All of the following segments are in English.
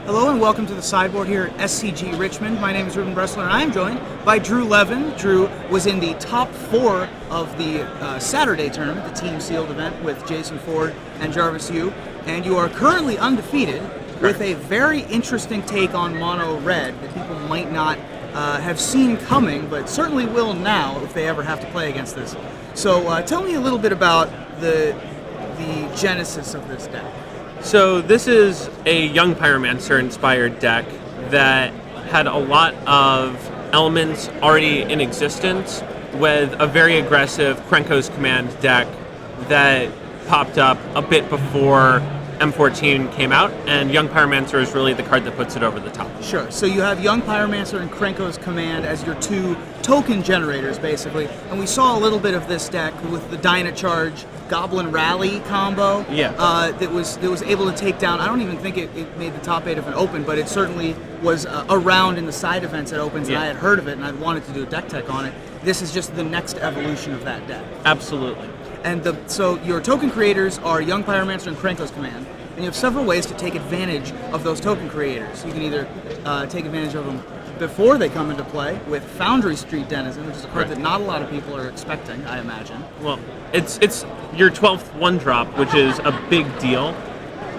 Hello and welcome to the sideboard here at SCG Richmond. My name is Ruben Bressler and I am joined by Drew Levin. Drew was in the top 4 of the Saturday tournament, the team sealed event with Jason Ford and Jarvis Yu, and you are currently undefeated with a very interesting take on mono red that people might not have seen coming, but certainly will now if they ever have to play against this. So tell me a little bit about the genesis of this deck. So this is a Young Pyromancer-inspired deck that had a lot of elements already in existence with a very aggressive Krenko's Command deck that popped up a bit before M14 came out, and Young Pyromancer is really the card that puts it over the top. Sure, so you have Young Pyromancer and Krenko's Command as your 2 token generators, basically, and we saw a little bit of this deck with the Dynacharge Goblin Rally combo that was able to take down. I don't even think it made the top 8 of an Open, but it certainly was around in the side events at Opens, and I had heard of it, and I'd wanted to do a deck tech on it. This is just the next evolution of that deck. Absolutely. And so your token creators are Young Pyromancer and Krenko's Command, and you have several ways to take advantage of those token creators. You can either take advantage of them before they come into play with Foundry Street Denizen, which is a card that not a lot of people are expecting, I imagine. Well, it's your 12th 1-drop, which is a big deal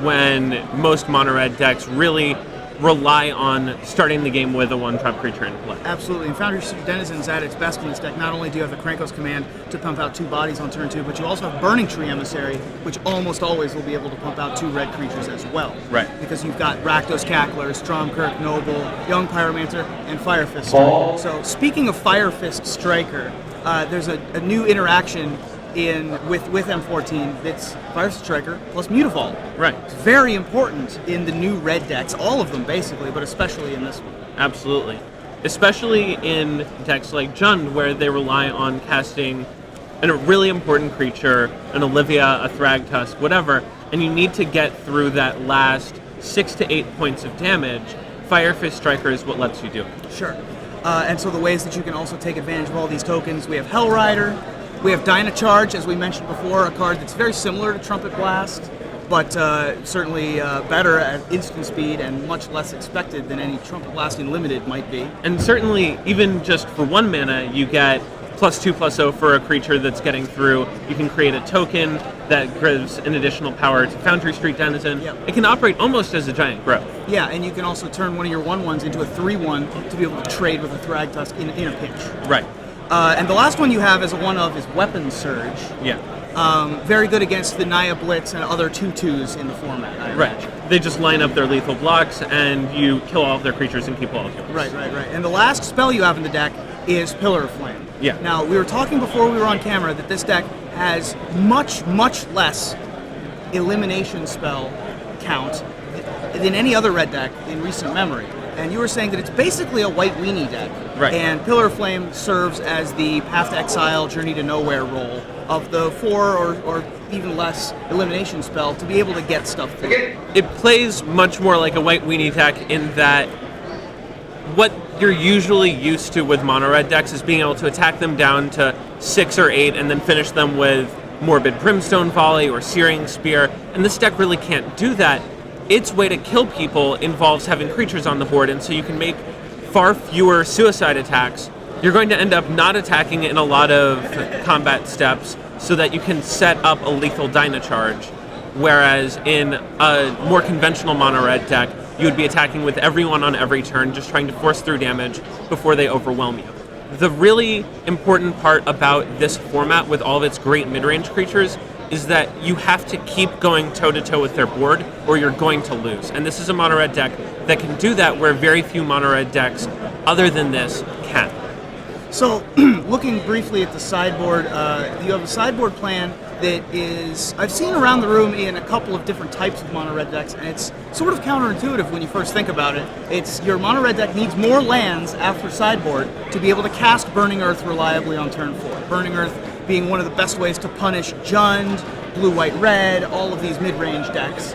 when most mono-red decks really rely on starting the game with a 1-drop creature in play. Absolutely, and Foundry Street Denizen's at its best in this deck. Not only do you have the Krenko's Command to pump out 2 bodies on turn 2, but you also have Burning Tree Emissary, which almost always will be able to pump out 2 red creatures as well. Right. Because you've got Rakdos Cackler, Stromkirk Noble, Young Pyromancer, and Fire Fist Striker. So speaking of Fire Fist Striker, there's a new interaction with M14 that's Fire Fist Striker plus Mutavault. Right. It's very important in the new red decks, all of them basically, but especially in this one. Absolutely. Especially in decks like Jund, where they rely on casting a really important creature, an Olivia, a Thragtusk, whatever, and you need to get through that last 6 to 8 points of damage. Fire Fist Striker is what lets you do it. Sure. And so the ways that you can also take advantage of all these tokens, we have Hellrider, we have Dynacharge, as we mentioned before, a card that's very similar to Trumpet Blast, but certainly better at instant speed and much less expected than any Trumpet Blast in Limited might be. And certainly, even just for 1 mana, you get +2/+0 for a creature that's getting through. You can create a token that gives an additional power to Foundry Street Denizen. Yep. It can operate almost as a giant growth. Yeah, and you can also turn one of your 1/1s into a 3/1 to be able to trade with a Thragtusk in a pinch. Right. And the last one you have as a 1/of is Weapon Surge. Yeah. Very good against the Naya Blitz and other 2/2s in the format, I Right. imagine. They just line up their lethal blocks, and you kill all of their creatures and keep all of yours. Right. And the last spell you have in the deck is Pillar of Flame. Yeah. Now, we were talking before we were on camera that this deck has much less elimination spell count than any other red deck in recent memory. And you were saying that it's basically a white weenie deck. Right. And Pillar of Flame serves as the Path to Exile, Journey to Nowhere role of the 4 or even less elimination spell to be able to get stuff through. It plays much more like a white weenie deck in that what you're usually used to with mono-red decks is being able to attack them down to 6 or 8 and then finish them with Morbid Brimstone Volley or Searing Spear, and this deck really can't do that. Its way to kill people involves having creatures on the board, and so you can make far fewer suicide attacks. You're going to end up not attacking in a lot of combat steps so that you can set up a lethal Dynacharge, whereas in a more conventional mono-red deck, you would be attacking with everyone on every turn, just trying to force through damage before they overwhelm you. The really important part about this format with all of its great mid-range creatures is that you have to keep going toe-to-toe with their board or you're going to lose. And this is a mono-red deck that can do that where very few mono-red decks other than this can. So, looking briefly at the sideboard, you have a sideboard plan that is, I've seen around the room in a couple of different types of mono-red decks, and it's sort of counterintuitive when you first think about it. It's your mono-red deck needs more lands after sideboard to be able to cast Burning Earth reliably on turn 4. Burning Earth being one of the best ways to punish Jund, Blue, White, Red, all of these mid-range decks.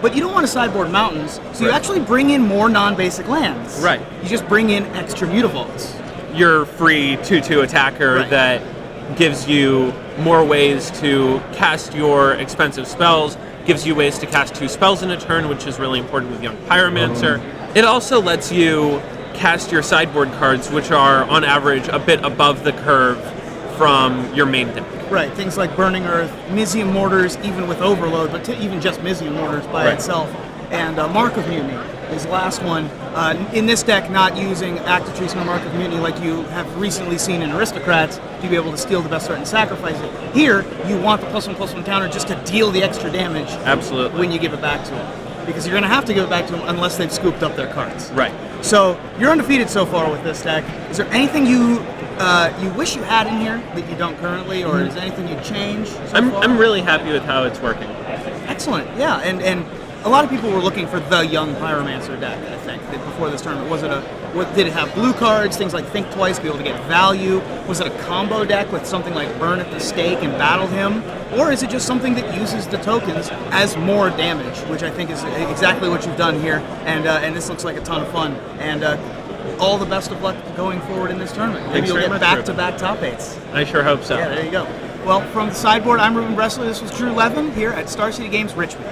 But you don't want to sideboard mountains, so you actually bring in more non-basic lands. Right. You just bring in extra Mutavaults. Your free 2/2 attacker that gives you more ways to cast your expensive spells, gives you ways to cast 2 spells in a turn, which is really important with Young Pyromancer. It also lets you cast your sideboard cards, which are on average a bit above the curve from your main deck. Right, things like Burning Earth, Mizium Mortars, even with Overload, but even just Mizium Mortars by itself, and Mark of Mutiny is the last one. In this deck, not using Active Treatment or Mark of Mutiny like you have recently seen in Aristocrats to be able to steal the best threat and sacrifice it. Here, you want the +1/+1 counter just to deal the extra damage. Absolutely. When you give it back to them. Because you're going to have to give it back to them unless they've scooped up their cards. Right. So, you're undefeated so far with this deck. Is there anything you wish you had in here that you don't currently, or is there anything you'd change so far? I'm really happy with how it's working. Excellent, yeah, and a lot of people were looking for the Young Pyromancer deck, I think, before this tournament. Did it have blue cards, things like Think Twice, be able to get value? Was it a combo deck with something like Burn at the Stake and Battle Him? Or is it just something that uses the tokens as more damage, which I think is exactly what you've done here, and this looks like a ton of fun. And all the best of luck going forward in this tournament. Maybe you'll get back-to-back top 8s. I sure hope so. Yeah, there you go. Well, from the sideboard, I'm Ruben Bresley. This was Drew Levin here at Star City Games Richmond.